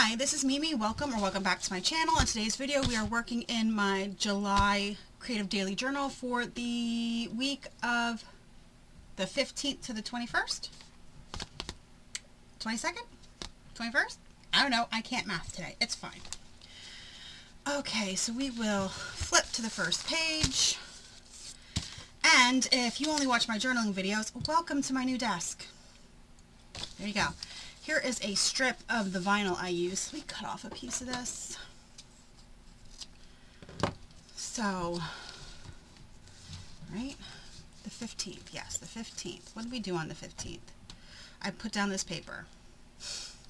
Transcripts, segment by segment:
Hi, this is Mimi. Welcome back to my channel. In today's video, we are working in my July Creative Daily Journal for the week of the 15th to the 21st? 22nd? 21st? I don't know. I can't math today. It's fine. Okay, so we will flip to the first page. And if you only watch my journaling videos, welcome to my new desk. There you go. Here is a strip of the vinyl I use. Let me cut off a piece of this. So, right? The 15th. Yes, the 15th. What did we do on the 15th? I put down this paper.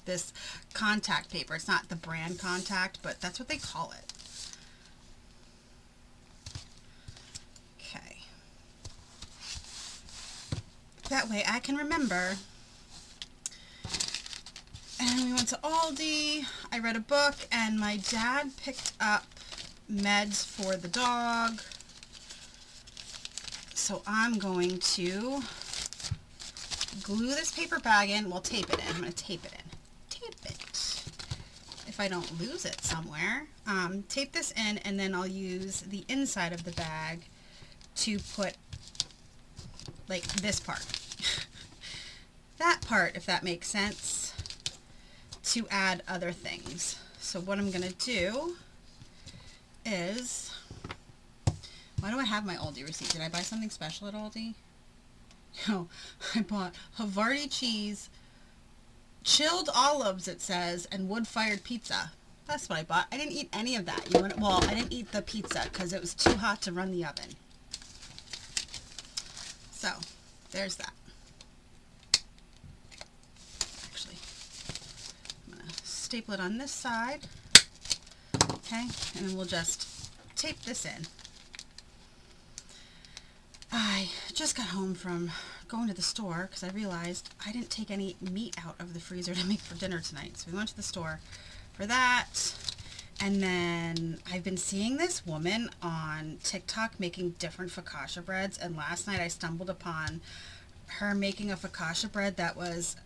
This contact paper. It's not the brand contact, but that's what they call it. Okay. That way I can remember. And we went to Aldi, I read a book, and my dad picked up meds for the dog. So I'm going to glue this paper bag in, well, tape it in. I'm going to tape it in. Tape it. If I don't lose it somewhere. Tape this in, and then I'll use the inside of the bag to put, like, this part. That part, if that makes sense. To add other things. So what I'm going to do is, why do I have my Aldi receipt? Did I buy something special at Aldi? No, I bought Havarti cheese, chilled olives it says, and wood-fired pizza. That's what I bought. I didn't eat any of that. Well, I didn't eat the pizza because it was too hot to run the oven. So, there's that. Staple it on this side, okay, and then we'll just tape this in. I just got home from going to the store because I realized I didn't take any meat out of the freezer to make for dinner tonight, so we went to the store for that. And then I've been seeing this woman on TikTok making different focaccia breads, and last night I stumbled upon her making a focaccia bread that was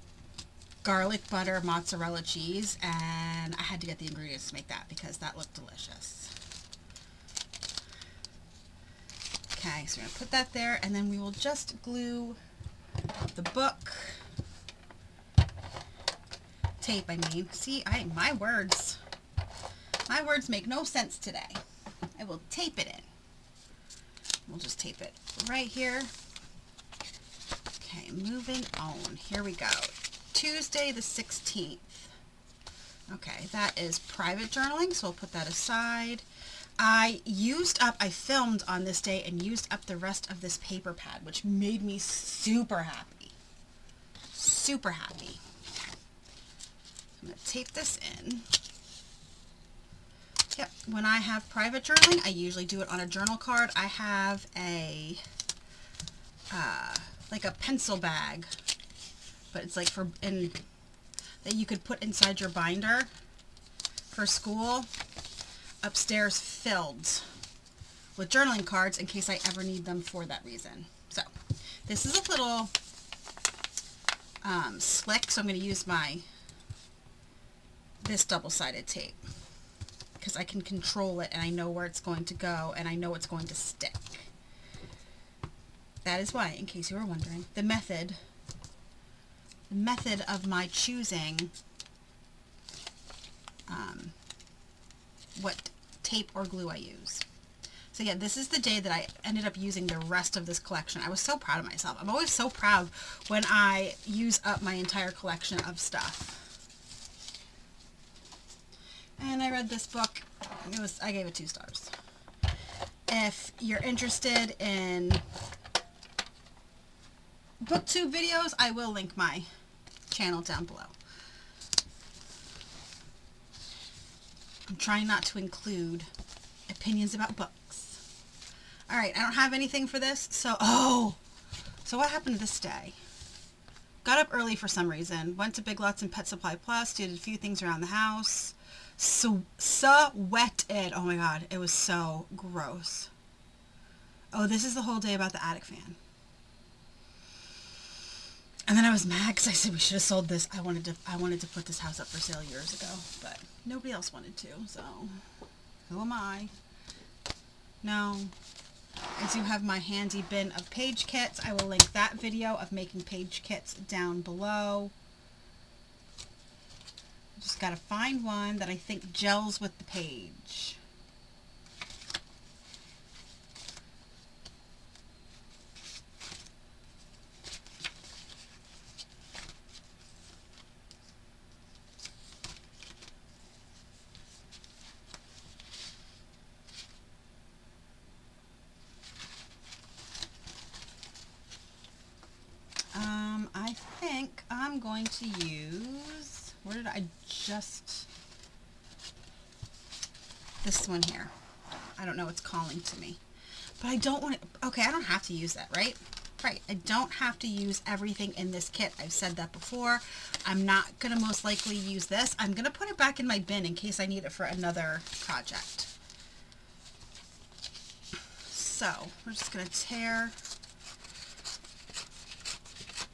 garlic butter mozzarella cheese, and I had to get the ingredients to make that because that looked delicious. Okay, so we're going to put that there, and then we will just glue the book tape, I mean. See, my words make no sense today. I will tape it in. We'll just tape it right here. Okay, moving on. Here we go. Tuesday the 16th. Okay, that is private journaling, so we'll put that aside. I filmed on this day and used up the rest of this paper pad, which made me super happy. Super happy. I'm going to tape this in. Yep, when I have private journaling, I usually do it on a journal card. I have a, like a pencil bag, but it's like that you could put inside your binder for school, upstairs filled with journaling cards in case I ever need them for that reason. So this is a little slick, so I'm going to use this double-sided tape because I can control it and I know where it's going to go and I know it's going to stick. That is why, in case you were wondering, the method of my choosing what tape or glue I use. So yeah, this is the day that I ended up using the rest of this collection. I was so proud of myself. I'm always so proud when I use up my entire collection of stuff. And I read this book. I gave it 2 stars. If you're interested in booktube videos, I will link my channel down below. I'm trying not to include opinions about books. Alright, I don't have anything for this, so what happened this day? Got up early for some reason, went to Big Lots and Pet Supply Plus, did a few things around the house, sweated. Oh my god, it was so gross. Oh, this is the whole day about the attic fan. And then I was mad because I said we should have sold this. I wanted to put this house up for sale years ago, but nobody else wanted to, so who am I? No. I do have my handy bin of page kits. I will link that video of making page kits down below. Just gotta find one that I think gels with the page. I think I'm going to use, where did I just, this one here. I don't know, it's calling to me. But I don't want to, okay, I don't have to use that, right? Right, I don't have to use everything in this kit. I've said that before. I'm not going to most likely use this. I'm going to put it back in my bin in case I need it for another project. So, we're just going to tear.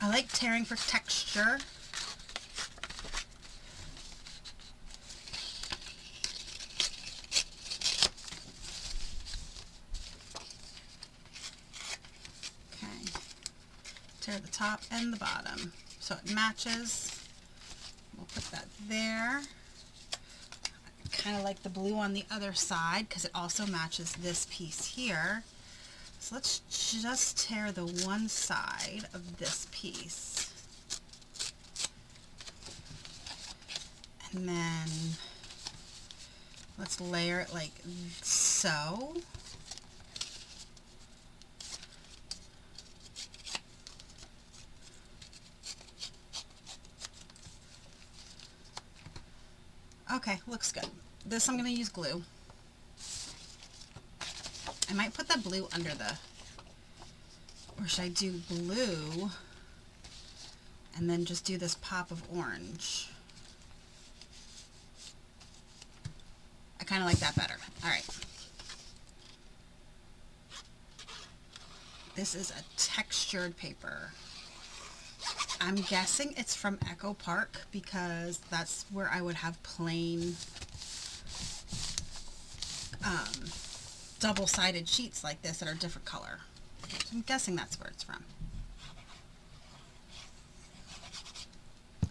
I like tearing for texture. Okay. Tear the top and the bottom so it matches. We'll put that there. I kind of like the blue on the other side because it also matches this piece here. So let's just tear the one side of this piece. And then let's layer it like so. Okay, looks good. This I'm going to use glue. I might put that blue under the, or should I do blue and then just do this pop of orange? I kind of like that better. All right. This is a textured paper. I'm guessing it's from Echo Park because that's where I would have plain double-sided sheets like this that are different color. So I'm guessing that's where it's from.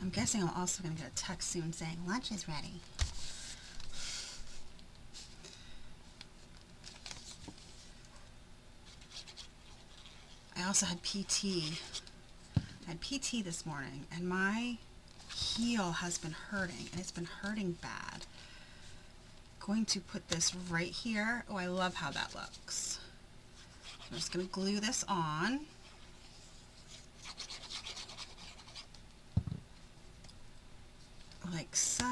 I'm guessing I'm also going to get a text soon saying lunch is ready. I also had PT. I had PT this morning and my heel has been hurting and it's been hurting bad. Going to put this right here. Oh, I love how that looks. I'm just going to glue this on. Like so.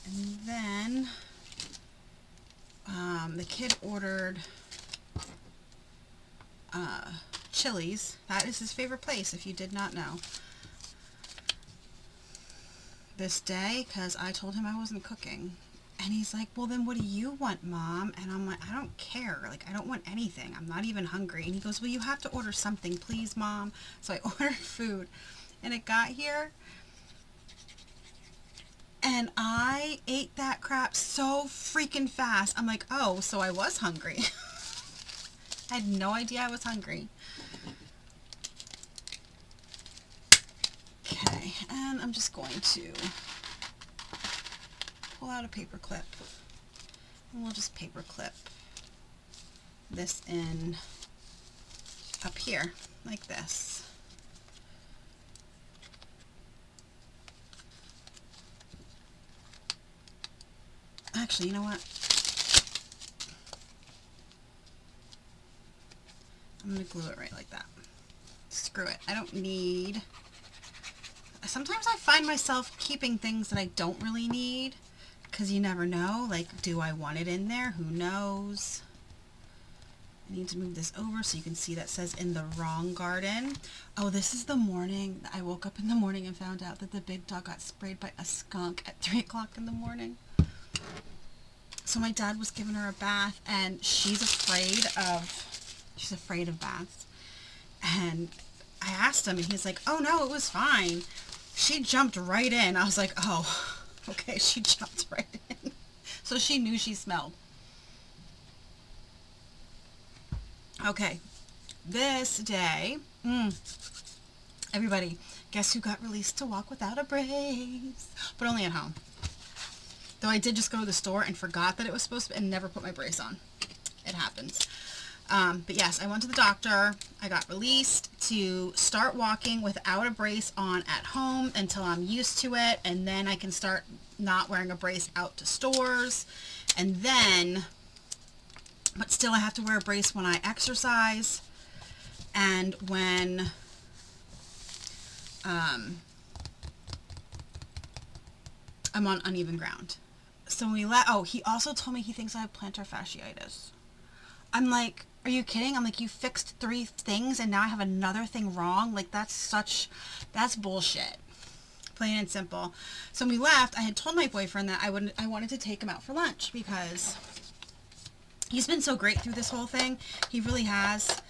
And then the kid ordered Chili's. That is his favorite place, if you did not know. This day, because I told him I wasn't cooking. And he's like, well, then what do you want, Mom? And I'm like, I don't care. Like, I don't want anything. I'm not even hungry. And he goes, well, you have to order something, please, Mom. So I ordered food. And it got here. And I ate that crap so freaking fast. I'm like, oh, so I was hungry. I had no idea I was hungry. Okay, and I'm just going to pull out a paper clip. And we'll just paper clip this in up here, like this. Actually, you know what? I'm going to glue it right like that. Screw it. I don't need... Sometimes I find myself keeping things that I don't really need because you never know. Like, do I want it in there? Who knows? I need to move this over so you can see that says in the wrong garden. Oh, this is the morning. I woke up in the morning and found out that the big dog got sprayed by a skunk at 3 o'clock in the morning. So my dad was giving her a bath and she's afraid of baths. And I asked him and he's like, oh no, it was fine. She jumped right in. I was like, oh, okay, she jumped right in. So she knew she smelled. Okay, this day, everybody, guess who got released to walk without a brace? But only at home. Though I did just go to the store and forgot that it was supposed to, and never put my brace on. It happens. But yes, I went to the doctor. I got released to start walking without a brace on at home until I'm used to it, and then I can start not wearing a brace out to stores. And then, but still I have to wear a brace when I exercise and when I'm on uneven ground. So when he also told me he thinks I have plantar fasciitis. I'm like, are you kidding? I'm like, you fixed 3 things and now I have another thing wrong? Like, that's bullshit. Plain and simple. So when we left, I had told my boyfriend that I wanted to take him out for lunch because he's been so great through this whole thing. He really has.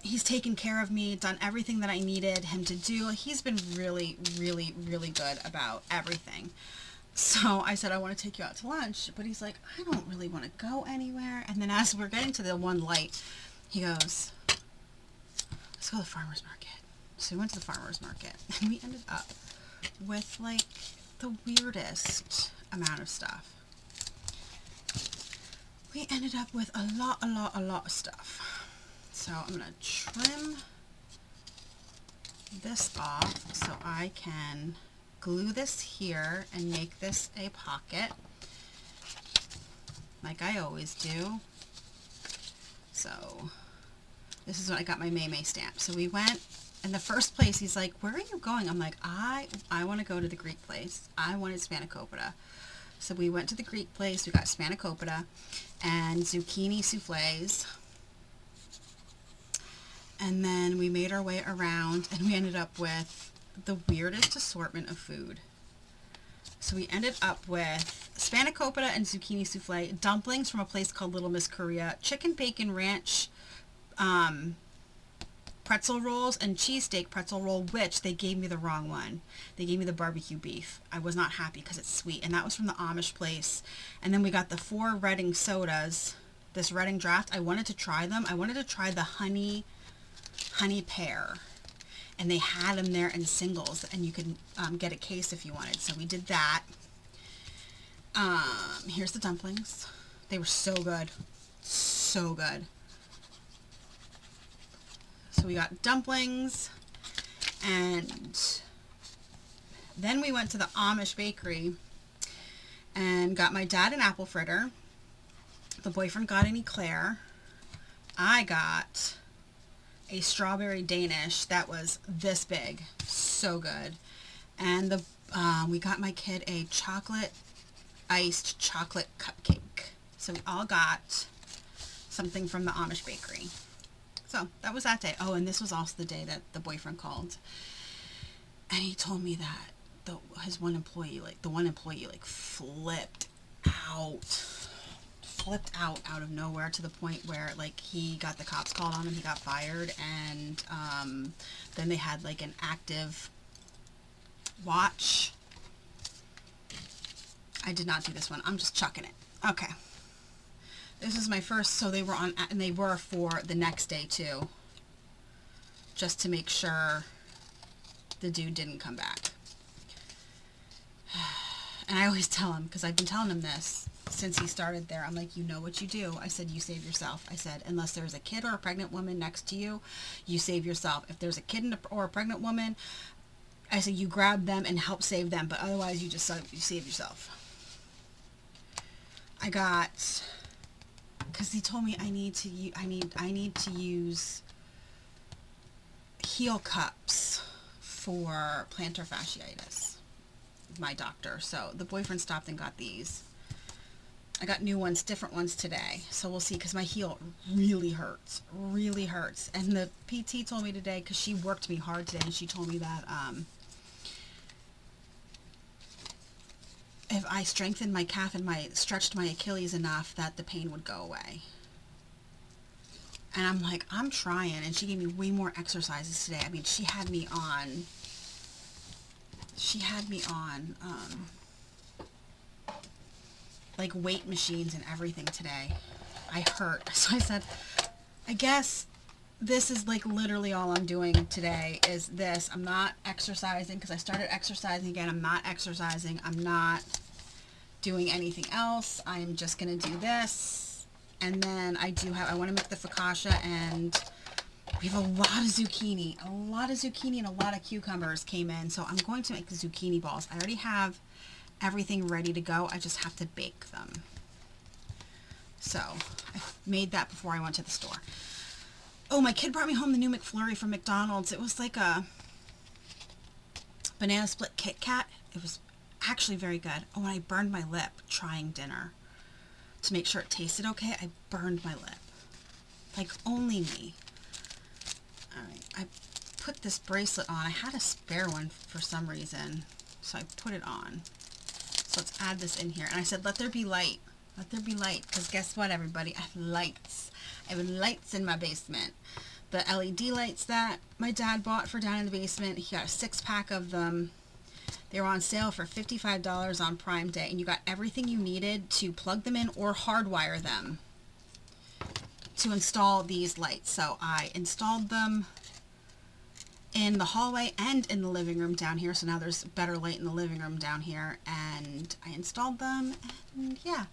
He's taken care of me, done everything that I needed him to do. He's been really, really, really good about everything. So I said, I want to take you out to lunch. But he's like, I don't really want to go anywhere. And then as we're getting to the one light, he goes, let's go to the farmer's market. So we went to the farmer's market. And we ended up with, like, the weirdest amount of stuff. We ended up with a lot of stuff. So I'm going to trim this off so I can glue this here and make this a pocket like I always do. So this is when I got my May May stamp. So we went, in the first place he's like, where are you going? I'm like, I want to go to the Greek place. I wanted spanakopita. So we went to the Greek place. We got spanakopita and zucchini souffles. And then we made our way around and we ended up with the weirdest assortment of food. So we ended up with spanakopita and zucchini souffle, dumplings from a place called Little Miss Korea, chicken bacon ranch pretzel rolls, and cheesesteak pretzel roll, which they gave me the wrong one. They gave me the barbecue beef. I was not happy because it's sweet, and that was from the Amish place. And then we got the 4 Redding sodas, this Redding draft. I wanted to try them. I wanted to try the honey pear. And they had them there in singles, and you could get a case if you wanted. So we did that. Here's the dumplings. They were so good. So good. So we got dumplings, and then we went to the Amish bakery and got my dad an apple fritter. The boyfriend got an eclair. I got a strawberry Danish that was this big. So good. And we got my kid a iced chocolate cupcake. So we all got something from the Amish bakery. So that was that day. Oh, and this was also the day that the boyfriend called. And he told me that the one employee flipped out of nowhere to the point where, like, he got the cops called on him, he got fired, and then they had, like, an active watch. I did not do this one. I'm just chucking it. Okay. This is my first, so they were on, and they were for the next day, too. Just to make sure the dude didn't come back. And I always tell him, because I've been telling him this since he started there. I'm like, you know what you do. I said, you save yourself. I said, unless there's a kid or a pregnant woman next to you, you save yourself. If there's a kid or a pregnant woman, I said, you grab them and help save them. But otherwise, you save yourself. I got, because he told me I need to use heel cups for plantar fasciitis. My doctor. So the boyfriend stopped and got these. I got new ones, different ones today. So we'll see, because my heel really hurts. Really hurts. And the PT told me today, because she worked me hard today, and she told me that if I strengthened my calf and stretched my Achilles enough, that the pain would go away. And I'm like, I'm trying. And she gave me way more exercises today. I mean, she had me on, like weight machines and everything today. I hurt. So I said, I guess this is like literally all I'm doing today is this. I'm not exercising because I started exercising again. I'm not exercising. I'm not doing anything else. I'm just going to do this. And then I want to make the focaccia, and we have a lot of zucchini. A lot of zucchini and a lot of cucumbers came in. So I'm going to make the zucchini balls. I already have everything ready to go. I just have to bake them. So I made that before I went to the store. Oh, my kid brought me home the new McFlurry from McDonald's. It was like a banana split Kit Kat. It was actually very good. Oh, and I burned my lip trying dinner. To make sure it tasted okay, I burned my lip. Like only me. Alright, I put this bracelet on. I had a spare one for some reason, so I put it on. So let's add this in here. And I said, let there be light. Let there be light. Because guess what, everybody? I have lights. I have lights in my basement. The LED lights that my dad bought for down in the basement. He got a 6-pack of them. They were on sale for $55 on Prime Day, and you got everything you needed to plug them in or hardwire them to install these lights. So I installed them in the hallway and in the living room down here. So now there's better light in the living room down here, and I installed them, and yeah,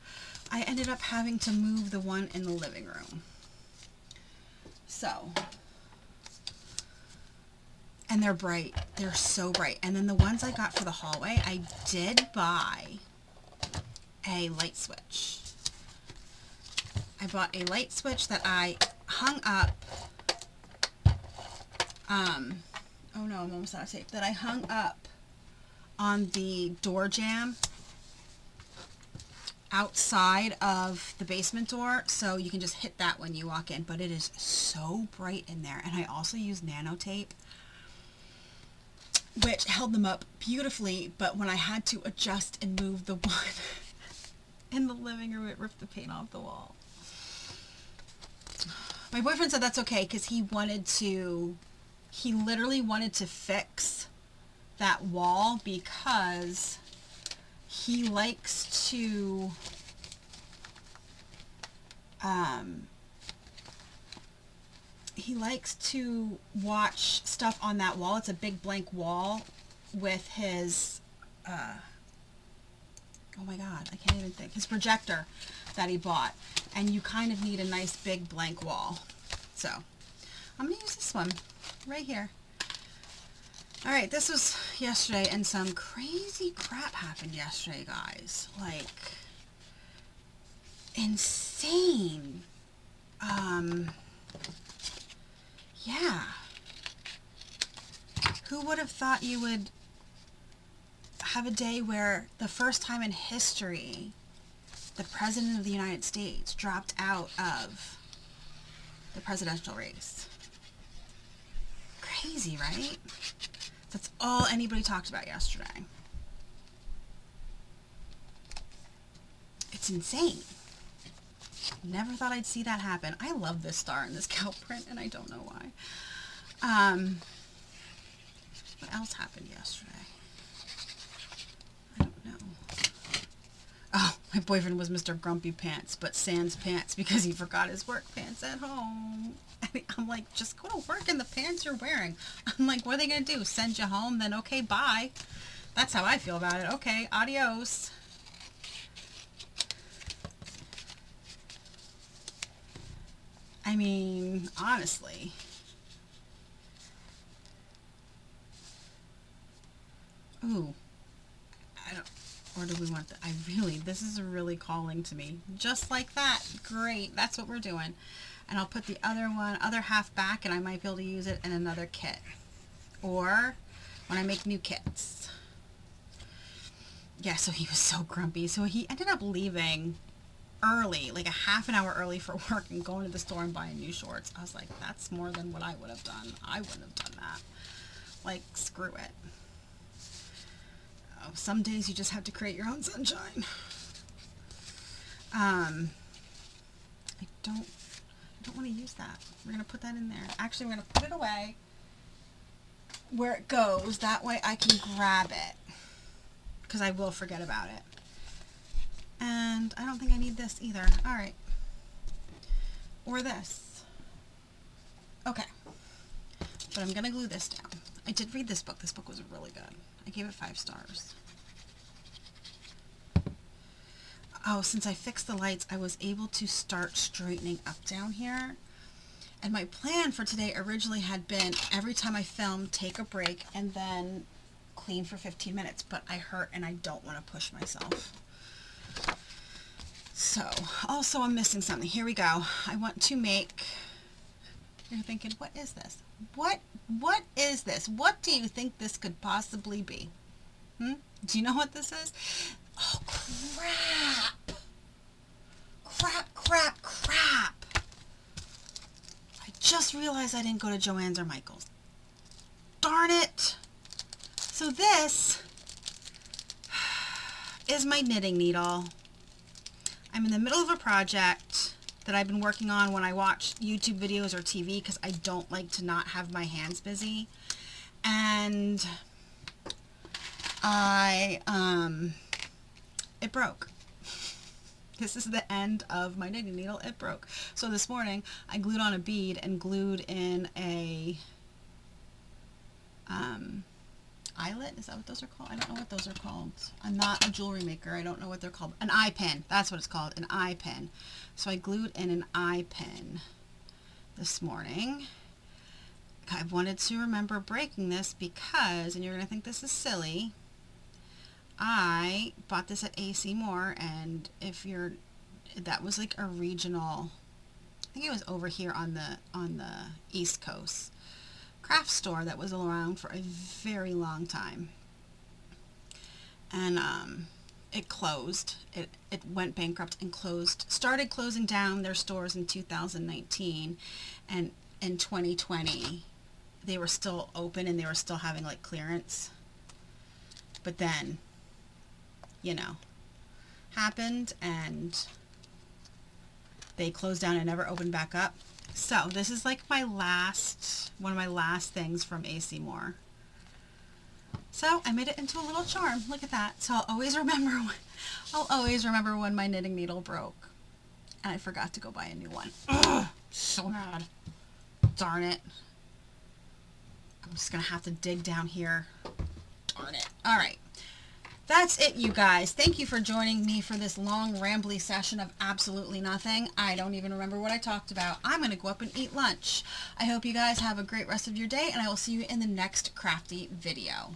I ended up having to move the one in the living room. So, and they're bright. They're so bright. And then the ones I got for the hallway, I did buy a light switch. I bought a light switch that I hung up. Oh no, I'm almost out of tape. That I hung up on the door jamb outside of the basement door, so you can just hit that when you walk in. But it is so bright in there. And I also use nano tape, which held them up beautifully, but when I had to adjust and move the one in the living room, it ripped the paint off the wall. My boyfriend said that's okay because he literally wanted to fix that wall because he likes to watch stuff on that wall. It's a big blank wall with his, oh my God, I can't even think, his projector that he bought. And you kind of need a nice big blank wall. So I'm going to use this one right here. All right, this was yesterday, and some crazy crap happened yesterday, guys. Like, insane. Yeah. Who would have thought you would have a day where the first time in history the President of the United States dropped out of the presidential race? Crazy, right? That's all anybody talked about yesterday. It's insane. Never thought I'd see that happen. I love this star in this cow print, and I don't know why. What else happened yesterday? I don't know. Oh, my boyfriend was Mr. Grumpy Pants, but sans pants because he forgot his work pants at home. I'm like, just go to work in the pants you're wearing. I'm like, what are they going to do? Send you home? Then okay, bye. That's how I feel about it. Okay, adios. I mean, honestly. Ooh. I don't, or do we want that? This is really calling to me. Just like that. Great. That's what we're doing. And I'll put the other half back, and I might be able to use it in another kit. Or when I make new kits. Yeah, so he was so grumpy. So he ended up leaving early, like a half an hour early for work, and going to the store and buying new shorts. I was like, that's more than what I would have done. I wouldn't have done that. Like, screw it. Oh, some days you just have to create your own sunshine. I don't don't want to use that. We're going to put that in there. Actually, we're going to put it away where it goes. That way I can grab it, because I will forget about it. And I don't think I need this either. All right. Or this. Okay. But I'm going to glue this down. I did read this book. This book was really good. I gave it 5 stars. Oh, since I fixed the lights, I was able to start straightening up down here. And my plan for today originally had been every time I film, take a break and then clean for 15 minutes. But I hurt and I don't want to push myself. So, also I'm missing something. Here we go. I want to make... You're thinking, what is this? What is this? What do you think this could possibly be? Do you know what this is? Oh, crap. Crap. I just realized I didn't go to Joann's or Michael's. Darn it. So this is my knitting needle. I'm in the middle of a project that I've been working on when I watch YouTube videos or TV, because I don't like to not have my hands busy. And it broke. This is the end of my knitting needle. It broke. So this morning I glued on a bead and glued in a eyelet. Is that what those are called? I don't know what those are called. I'm not a jewelry maker. I don't know what they're called. An eye pin. That's what it's called. An eye pin. So I glued in an eye pin this morning. I wanted to remember breaking this because, and you're going to think this is silly, I bought this at AC Moore, and that was like a regional, I think it was over here on the East Coast craft store that was around for a very long time. And it closed. It went bankrupt and started closing down their stores in 2019, and in 2020 they were still open and they were still having like clearance. But then, happened and they closed down and never opened back up. So this is like one of my last things from AC Moore. So I made it into a little charm. Look at that. So I'll always remember when my knitting needle broke and I forgot to go buy a new one. Ugh, so mad. Darn it. I'm just gonna have to dig down here. Darn it. All right. That's it, you guys. Thank you for joining me for this long, rambly session of absolutely nothing. I don't even remember what I talked about. I'm going to go up and eat lunch. I hope you guys have a great rest of your day, and I will see you in the next crafty video.